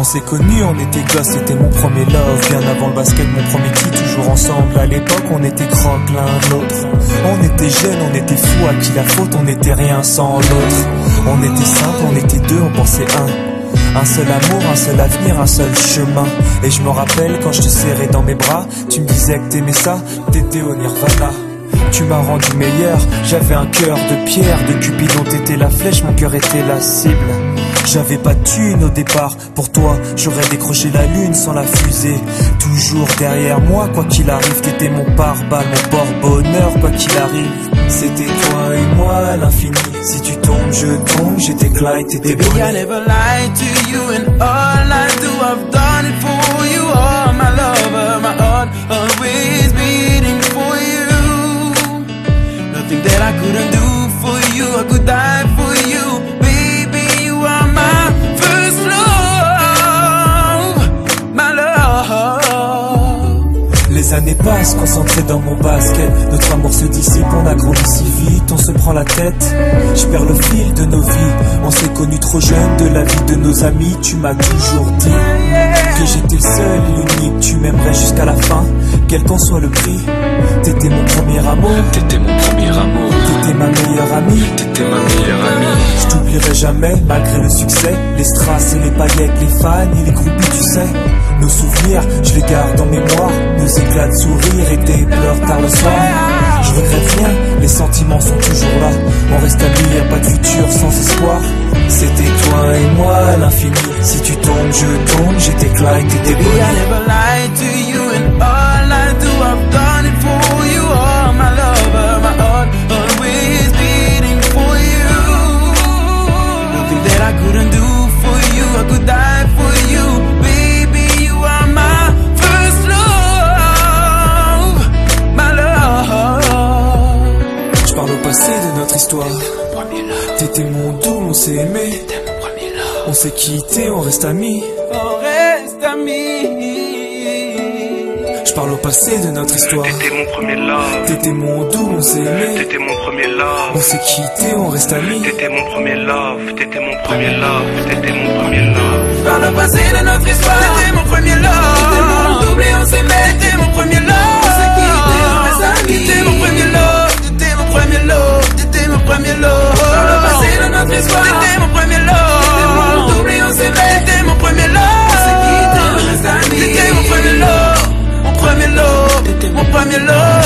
On s'est connus, on était gosses, c'était mon premier love. Bien avant le basket, mon premier qui toujours ensemble. À l'époque, on était croque l'un l'autre. On était jeunes, on était fous, à qui la faute, on n'était rien sans l'autre. On était simple, on était deux, on pensait un seul amour, un seul avenir, un seul chemin. Et je me rappelle quand je te serrais dans mes bras, tu me disais que t'aimais ça, t'étais au Nirvana. Tu m'as rendu meilleur, j'avais un cœur de pierre. De Cupidon t'étais la flèche, mon cœur était la cible. J'avais pas de thune au départ, pour toi j'aurais décroché la lune sans la fusée. Toujours derrière moi, quoi qu'il arrive, t'étais mon pare-balles, mon porte-bonheur, quoi qu'il arrive. C'était toi et moi à l'infini. Si tu tombes, je tombe, j'étais Clyde, t'étais Baby, I never lied to you, and all I do, I've done it for you. Oh, my lover, my heart always beating for you. Nothing that I couldn't do for you, I could die for you. Baby, you are my first love, my love. Les années passent, concentrées dans mon basket. Notre amour se dissipe, on a grandi si vite, on se prend la tête. Je perds le fil de nos vies, on s'est connus trop jeunes. De la vie de nos amis, tu m'as toujours dit que j'étais le seul et l'unique. Tu m'aimerais jusqu'à la fin, quel qu'en soit le prix. T'étais mon premier amour, t'étais mon premier amour, t'étais ma meilleure amie, t'étais ma meilleure amie. Je t'oublierai jamais, malgré le succès. Les strass et les paillettes, les fans et les groupies, tu sais. Nos souvenirs, je les garde en mémoire. Nos éclats de sourire et tes pleurs tard le soir. Je regrette rien, les sentiments sont toujours là. On reste amis, y'a pas de futur sans espoir. C'était toi et moi à l'infini. Si tu tombes, je tombe, j'étais Clyde, t'étais Baby, Bonnie. I never lied to you, and all I do, I've done it for you. Oh, my lover, my heart always beating for you. Nothing that I couldn't do for you, I could die for you. Baby, you are my first love, my love. Je parle au passé de notre histoire. T'étais mon doux, on s'est aimé. On s'est quitté, on reste amis. On reste amis. Je parle au passé de notre histoire. T'étais mon premier love. T'étais mon doux, on s'est aimé. T'étais mon premier love. On s'est quitté, on reste amis. T'étais mon premier love. T'étais mon premier love. T'étais mon premier love. Par le passé de notre histoire, t'étais mon premier love. T'étais mon double et on s'aimait. T'étais mon premier love. On s'est quitté, on reste amis. T'étais mon premier love. T'étais mon premier love. T'étais mon premier love. Par le passé de notre histoire, t'étais mon premier love. T'étais mon double et on s'aimait. T'étais mon premier love. On s'est quitté, on reste amis. T'étais mon premier love. Mon premier love. T'étais mon premier love.